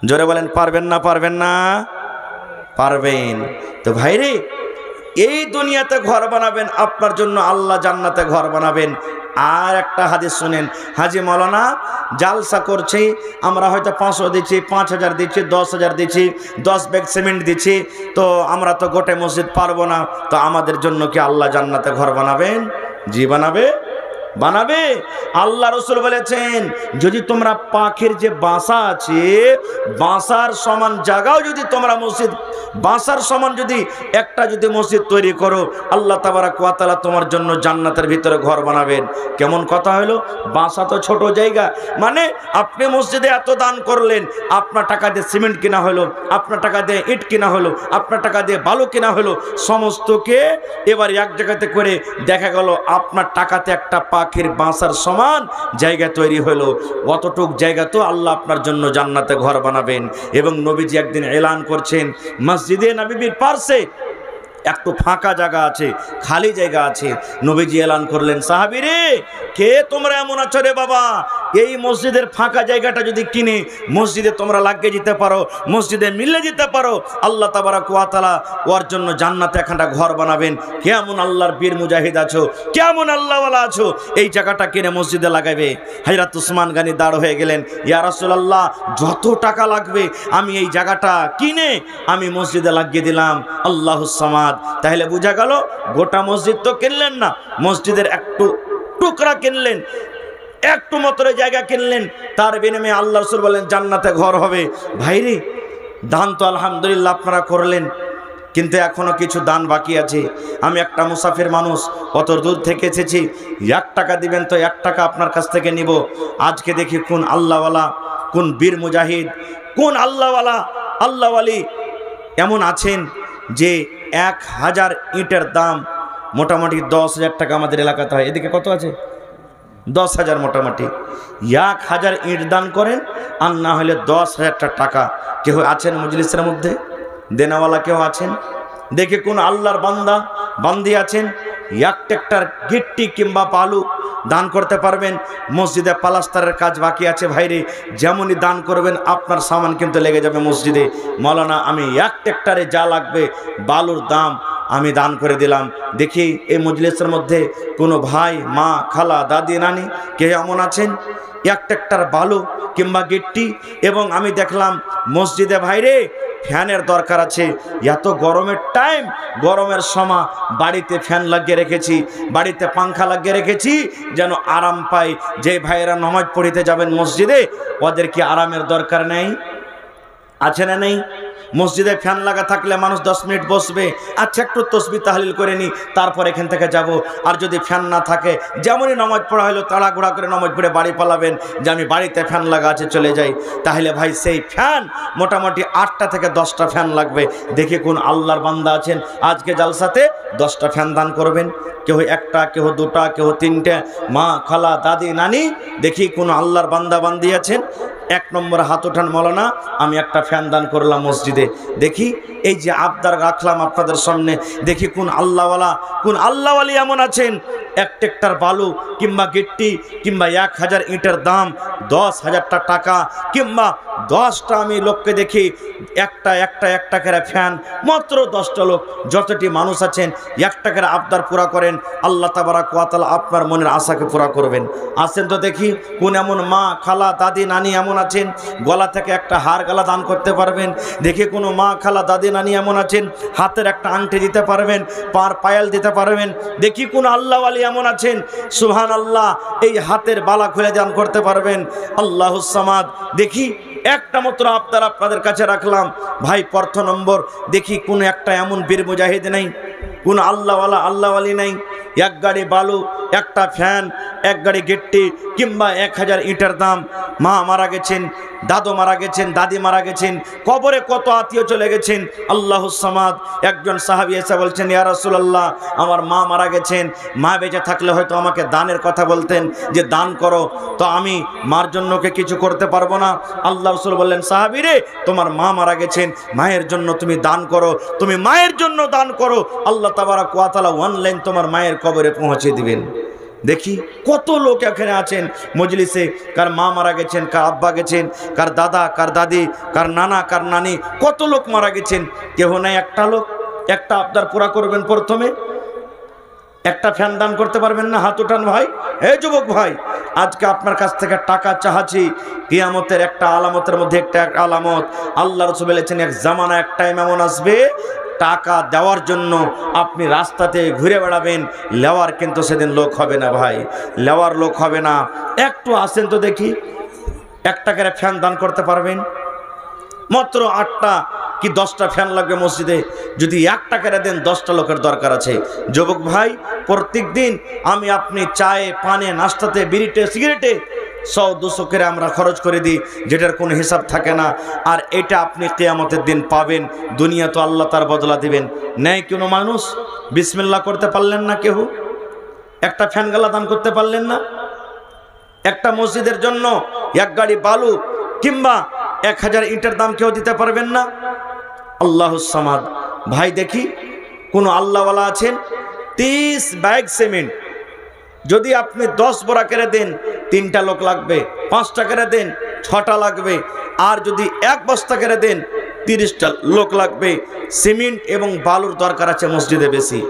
জোরে বলেন পারবেন না? পারবেন না? পারবেন। তো ভাইরে, এই দুনিয়াতে ঘর বানাবেন, আপনার জন্য আল্লাহ জান্নাতে ঘর বানাবেন। আর একটা হাদিস শুনেন, হাজি মৌলানা জালসা করছি, আমরা হয়তো 500 দিচ্ছি, 5000 দিচ্ছি, 10,000 দিচ্ছি, 10 ব্যাগ সিমেন্ট দিচ্ছি, তো আমরা তো গোটে মসজিদ পারবো না, তো আমাদের জন্য কি আল্লাহ জান্নাতে ঘর বানাবেন? জি বানাবে, বানাবে। আল্লাহ রসুল বলেছেন, যদি তোমরা পাখির যে বাসা আছে, বাসার সমান জায়গাও যদি তোমরা মসজিদ, বাসার সমান যদি একটা যদি মসজিদ তৈরি করো, আল্লাহ তাবারাক ওয়া তাআলা তোমার জন্য জান্নাতের ভিতরে ঘর বানাবেন। কেমন কথা হলো? বাসা তো ছোট জায়গা, মানে আপনি মসজিদে এত দান করলেন, আপনার টাকা দিয়ে সিমেন্ট কিনা হলো, আপনার টাকা দিয়ে ইট কিনা হলো, আপনার টাকা দিয়ে বালু কিনা হলো, সমস্তকে এবার এক জায়গাতে করে দেখা গেল আপনার টাকাতে একটা পাখির বাসার সমান জায়গা তৈরি হলো। অতটুক জায়গা তো আল্লাহ আপনার জন্য জান্নাতে ঘর বানাবেন। এবং নবীজি একদিন এলান করছেন, মসজিদে নববীর পাশে একটু ফাঁকা জায়গা আছে, খালি জায়গা আছে। নবীজি এলান করলেন, সাহাবীরে কে তোমরা এমন আছো রে বাবা, এই মসজিদের ফাঁকা জায়গাটা যদি কিনে মসজিদে তোমরা লাগিয়ে যেতে পারো, মসজিদে মিলে যেতে পারো, আল্লাহ তাবারাক ওয়া তাআলা ওর জন্য জান্নাতে একটা ঘর বানাবেন। কেমন আল্লাহর বীর মুজাহিদ আছো, কেমন আল্লাহওয়ালা আছো, এই জায়গাটা কিনে মসজিদে লাগাবে। হযরত উসমান গনি দাঁড় হয়ে গেলেন, ইয়া রাসূলুল্লাহ যত টাকা লাগবে আমি এই জায়গাটা কিনে আমি মসজিদে লাগিয়ে দিলাম। আল্লাহুস সামাদ। তাহলে বোঝা গেল গোটা মসজিদ তো কিনলেন না, মসজিদের একটু টুকরা কিনলেন, একটু মাত্র জায়গা কিনলেন, তার বিনিময়ে আল্লাহ রাসূল বলেন জান্নাতে ঘর হবে। ভাইরে, দান তো আলহামদুলিল্লাহ আপনারা করলেন, কিন্তু এখনো কিছু দান বাকি আছে। আমি একটা মুসাফির মানুষ, কত দূর থেকে এসেছি, 1 টাকা দিবেন তো 1 টাকা আপনার কাছ থেকে নিব। আজকে দেখি কোন আল্লাহওয়ালা, কোন বীর মুজাহিদ, কোন আল্লাহওয়ালা, আল্লাহওয়ালি এমন আছেন যে 1000 ইটের দাম মোটামুটি 10,000 টাকা আমাদের এলাকাতে হয়। এদিকে কত আছে? 10,000। মোটামুটি 1000 ইট দান করেন, আর না হলে 10,000 টাকা। কেউ আছেন মজলিসের মধ্যে দেনাওয়ালা? কেউ আছেন? দেখে কোন আল্লাহর বান্দা বান্দি আছেন 1 ট্রাক্টর গিট্টি কিংবা বালু দান করতে পারবেন? মসজিদে প্লাস্টারের কাজ বাকি আছে। ভাইরে, যেমনই দান করবেন আপনার সামান কিন্তু লেগে যাবে মসজিদে। মৌলানা আমি 1 ট্রাক্টরে যা লাগবে বালুর দাম আমি দান করে দিলাম। দেখি এই মজলিসের মধ্যে কোনো ভাই, মা, খালা, দাদি, নানি কে এমন আছেন 1 ট্রাক্টর বালু কিংবা গিট্টি? এবং আমি দেখলাম মসজিদে ভাইরে ফ্যানের দরকার আছে। এত গরমের টাইম, গরমের সময় বাড়িতে ফ্যান লাগিয়ে রেখেছি, বাড়িতে পাংখা লাগিয়ে রেখেছি যেন আরাম পায়। যে ভাইয়েরা নামাজ পড়িতে যাবেন মসজিদে, ওদের কি আরামের দরকার নেই? আছে না নেই? মসজিদে ফ্যান লাগা থাকলে মানুষ 10 মিনিট বসবে, আচ্ছা একটু তসবিহ তাহলিল করে নি, তারপর এখান থেকে যাব। আর যদি ফ্যান না থাকে, যেমনই নামাজ পড়া হলো তাড়াহুড়া করে নামাজ পড়ে বাড়ি পালাবেন যে আমি বাড়িতে ফ্যান লাগা আছে চলে যাই। তাহলে ভাই সেই ফ্যান মোটামুটি 8টা থেকে 10টা ফ্যান লাগবে। দেখি কোন আল্লাহর বান্দা আছেন আজকে জালসাতে 10টা ফ্যান দান করবেন। কেউ 1টা, কেউ 2টা, কেউ 3টে, মা, খালা, দাদি, নানি। দেখি কোন আল্লাহর বান্দা বান্দি আছেন। 1 নম্বরে হাত ওঠান, মৌলানা আমি একটা ফ্যান দান করলাম মসজিদে। দেখি এই যে আবদার রাখলাম আপনাদের সামনে, দেখি কোন আল্লাহওয়ালা, কোন আল্লাহওয়ালি এমন আছেন 1 ট্রাক্টর বালু কিংবা গিট্টি কিংবা 1000 ইটের দাম 10,000 টাকা কিংবা 10টা আমি লোককে দেখি একটা করে ফ্যান, মাত্র 10টা লোক, যতটি মানুষ আছেন 1 টাকার আবদার পুরা করেন, আল্লাহ তাবারাক ওয়া তাআলা আপনার মনের আশাকে পুরা করবেন। আসেন তো দেখি কোন এমন মা, খালা, দাদি, নানি এমন আছেন গলা থেকে একটা হার গালা দান করতে পারবেন। দেখি কোনো মা, খালা, দাদি, নানি এমন আছেন হাতের একটা আংটি দিতে পারবেন, পার পায়াল দিতে পারবেন। দেখি কোন আল্লাহওয়ালি এমন আছেন সুবহানাল্লাহ এই হাতের বালা খুলে দান করতে পারবেন। আল্লাহুস সামাদ। দেখি একটা মাত্র আবদার আপনাদের কাছে রাখলাম ভাই। প্রথম নম্বর, দেখি কোন একটা এমন বীর মুজাহিদ নেই, কোন আল্লাহওয়ালা, আল্লাহওয়ালি নেই, 1 গাড়ি বালু, একটা ফ্যান, 1 গাড়ি গিট্টি কিংবা 1000 ইটের দাম। মা মারা গেছেন, দাদু মারা গেছেন, দাদি মারা গেছেন, কবরে কত আত্মীয় চলে গেছেন। আল্লাহুস সামাদ। একজন সাহাবী এসে বলছেন, ইয়া রাসূলুল্লাহ আমার মা মারা গেছেন, মা বেঁচে থাকলে হয়তো আমাকে দানের কথা বলতেন যে দান করো, তো আমি মার জন্য কিছু করতে পারবো না। আল্লাহ রাসূল বললেন, সাহাবী রে তোমার মা মারা গেছেন, মায়ের জন্য তুমি দান করো, তুমি মায়ের জন্য দান করো, আল্লাহ তাবারাক ওয়া তাআলা অনলাইন তোমার মায়ের কবরে পৌঁছে দিবেন। দেখি কত লোক এখানে আছেন মজলিসে, কার মা মারা গেছেন, কার আব্বা গেছেন, কার দাদা, কার দাদি, কার নানা, কার নানি, কত লোক মারা গেছেন। কেহ নাই একটা লোক, একটা আবদার পুরা করবেন। প্রথমে একটা ফ্যান দান করতে পারবেন না? হাত উঠান ভাই। এই যুবক ভাই, আজকে আপনার কাছ থেকে টাকা চাহাচ্ছি। কিয়ামতের একটা আলামতের মধ্যে একটা আলামত, আল্লাহ রাসূল বলেছেন এক জামানা, এক টাইম এমন আসবে টাকা দেওয়ার জন্য আপনি রাস্তাতে ঘুরে বেড়াবেন, লেওয়ার কিন্তু সেদিন লোক হবে না ভাই, লেওয়ার লোক হবে না। একটু আসেন তো দেখি, 1 টাকার ফ্যান দান করতে পারবেন? মাত্র 8টা কি 10টা ফ্যান লাগবে মসজিদে। যদি 1 টাকা দেন 10টা লোকের দরকার আছে। যুবক ভাই, প্রত্যেক দিন আমি আপনি চায়ে, পানে, নাস্তাতে, বিড়িতে, সিগারেটে 100-200 করে আমরা খরচ করে দিই, যেটার কোনো হিসাব থাকে না। আর এটা আপনি কিয়ামতের দিন পাবেন। দুনিয়া তো আল্লাহ তার বদলা দিবেন। নেই কোনো মানুষ বিসমিল্লাহ করতে পারলেন না, কেউ একটা ফ্যান গালা দান করতে পারলেন না, একটা মসজিদের জন্য 1 গাড়ি বালু কিংবা 1000 ইটের দাম কেউ দিতে পারবেন না। আল্লাহুস সামাদ। ভাই দেখি কোনো আল্লাহওয়ালা আছেন? 30 ব্যাগ সিমেন্ট যদি আপনি 10 বড়া করে দেন 3টা লোক লাগবে, 5টা করে দেন 6টা লাগবে, আর যদি 1 বস্তা করে দেন 30টা লোক লাগবে। সিমেন্ট এবং বালুর দরকার আছে মসজিদে বেশি,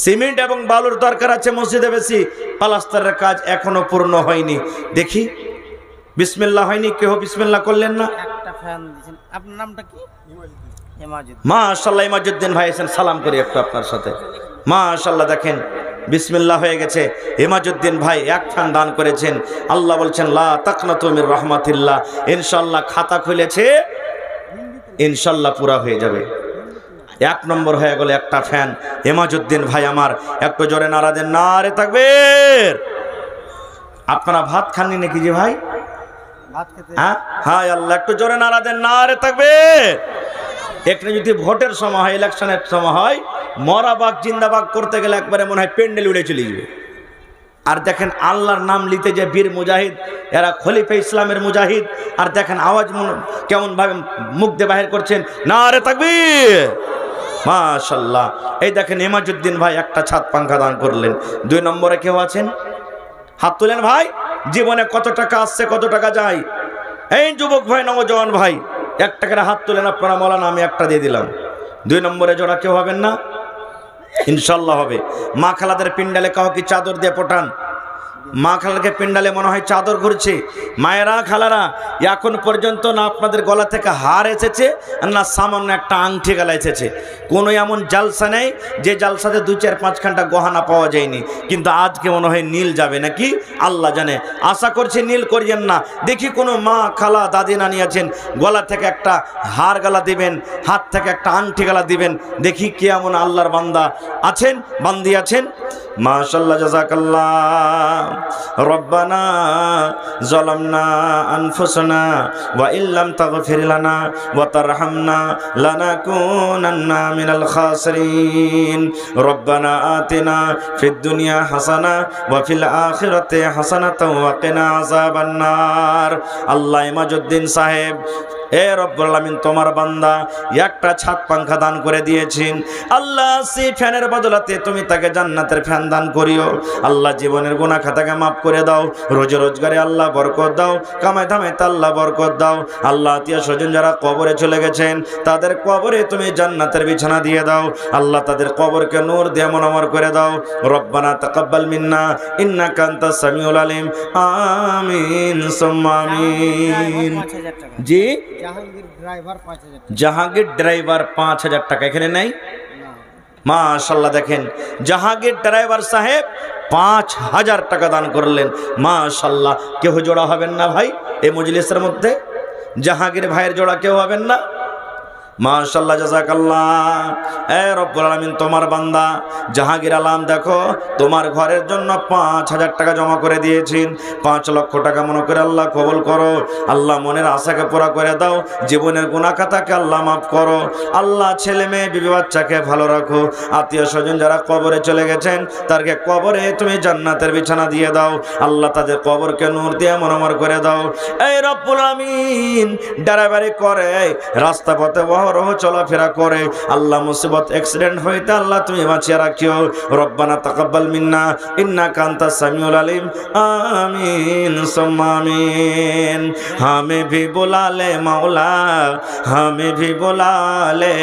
সিমেন্ট এবং বালুর দরকার আছে মসজিদে বেশি। প্লাস্টারের কাজ এখনো পূর্ণ হয়নি। দেখি বিসমিল্লাহ হয়নি, কেউ বিসমিল্লাহ করলেন না। একটা ফ্যান দিয়েছেন। আপনার নামটা কি? মাশাআল্লাহ, ইমাজউদ্দিন ভাই এসেছেন, সালাম করি একটু আপনার সাথে। মাশাআল্লাহ, দেখেন বিসমিল্লাহ হয়ে গেছে। ইমাজউদ্দিন ভাই 1 ফ্যান দান করেছেন। আল্লাহ বলছেন লা তাকনাতু মির রাহমাতিল্লাহ। ইনশাআল্লাহ খাতা খুলেছে, ইনশাআল্লাহ পুরা হয়ে যাবে। 1 নম্বর হয়ে গেল একটা ফ্যান। ইমাজউদ্দিন ভাই আমার একটু জোরে নারা দেন, নারে তাকবীর। আপনারা ভাত খাননি নাকি যে ভাই? হ্যাঁ, হায় আল্লাহ, একটু জোরে নারা দেন, নারে তাকবীর। এখানে যদি ভোটের সময় হয়, ইলেকশনের সময় হয়, মরাবাগ জিন্দাবাগ করতে গেলে একবারে মনে হয় প্যান্ডেল উড়ে চলে যাবে। আর দেখেন আল্লাহর নাম নিতে যে বীর মুজাহিদ, এরা খলিফা ইসলামের মুজাহিদ, আর দেখেন আওয়াজ কেমন ভাবে মুখ দিয়ে বাহির করছেন, নারে তাকবীর। মাশাআল্লাহ। এই দেখেন ইমাজউদ্দিন ভাই একটা ছাদ পাঙ্খা দান করলেন। 2 নম্বরে কেউ আছেন? হাত তোলেন ভাই। জীবনে কত টাকা আসছে, কত টাকা যায়? এই যুবক ভাই, নওজওয়ান ভাই, 1 টাকার হাত তোলেন আপনারা। মৌলানা আমি একটা দিয়ে দিলাম। 2 নম্বরে জোড়া কেউ হবেন না? ইনশাল্লাহ হবে। মা খালাদের পিন্ডালে কাউকে চাদর দিয়ে পটান। মা খালাকে পিন্ডালে মনে হয় চাদর ঘুরছে। মায়েরা, খালারা, এখন পর্যন্ত না আপনাদের গলা থেকে হার এসেছে, না সামান্য একটা আংটি গলা এসেছে। কোনো এমন জালসা নেই যে জালসাতে 2-4-5 ঘন্টা গহনা পাওয়া যায়নি। কিন্তু আজকে মনে হয় নীল যাবে নাকি, আল্লাহ জানে। আশা করছি নীল করিয়েন না। দেখি কোনো মা, খালা, দাদি, নানি আছেন, গলা থেকে একটা হার গলা দিবেন, হাত থেকে একটা আংটি গলা দিবেন। দেখি কে এমন আল্লাহর বান্দা আছেন, বান্দি আছেন। মাশাআল্লাহ, জাযাকাল্লাহ। রব্বানা যালামনা আনফুসানা ওয়া ইল্লাম তাগফির লানা ওয়া তারহামনা লানাকুনান্না মিনাল খাসিরিন। রব্বানা আতিনা ফিদ দুনিয়া হাসানা ওয়া ফিল আখিরাতি হাসানাতাও ওয়া কিনা আযাবান নার। আল্লাহ ইমাজউদ্দিন সাহেব, এ রব্বুল আলামিন, তোমার বান্দা একটা ছাদ পাঙ্খা দান করে দিয়েছেন। আল্লাহ সেই ফ্যানের বদলাতে তুমি তাকে জান্নাতের ফ্যান দান করিও। আল্লাহ জীবনের গুনাহ খাতাকে মাফ করে দাও। রোজে রোজগারে আল্লাহ বরকত দাও। কামাই ধামাইতে আল্লাহ বরকত দাও। আল্লাহ আত্মীয় স্বজন যারা কবরে চলে গেছেন, তাদের কবরে তুমি জান্নাতের বিছানা দিয়ে দাও। আল্লাহ তাদের কবরকে নূর দিয়ে মুনাওয়ার করে দাও। রব্বানা তাকাব্বাল মিন্না ইন্নাকা আনতাস সামিউল আলিম। আমিন সুম্মা আমিন। জি, জাহাঙ্গীর ড্রাইভার 5000 টাকা এখানে নেই। মাশাআল্লাহ, দেখেন জাহাঙ্গীর ড্রাইভার সাহেব 5000 টাকা দান করলেন। মাশাআল্লাহ। কেউ জোড়া হবেন না ভাই এই মজলিসের মধ্যে? জাহাঙ্গীর ভাইয়ের জোড়া কেউ হবেন না? মাশাআল্লাহ, জাযাকাল্লাহ। এ রব্বুল আলামিন, তোমার বান্দা জাহাঙ্গীর আলম, দেখো তোমার ঘরের জন্য 5000 টাকা জমা করে দিয়েছেন। 5 লক্ষ টাকা মনে করে আল্লাহ কবুল করো। আল্লাহ মনের আশাকে পুরা করে দাও। জীবনের গুনাহ খাতাকে আল্লাহ মাফ করো। আল্লাহ ছেলে মেয়ে বিবি বাচ্চাকে ভালো রাখো। আত্মীয় স্বজন যারা কবরে চলে গেছেন, তাদেরকে কবরে তুমি জান্নাতের বিছানা দিয়ে দাও। আল্লাহ তাদের কবরকে নূর দিয়ে মুনাওয়ার করে দাও। এই রব্বুল আলামিন, ড্রাইভারি করে রাস্তা পথে অহরহ চলাফেরা করে, আল্লাহ মুসিবত অ্যাক্সিডেন্ট হইতে আল্লাহ তুমি বাঁচিয়ে রাখিও। রব্বানা তাকাব্বাল মিন্না ইন্নাকা আনতাস সামিউল আলিম। আমিন সুম্মা আমিন। हमें भी बुला ले मौला, हमें भी बुला ले,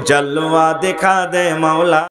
जलवा दिखा दे मौला।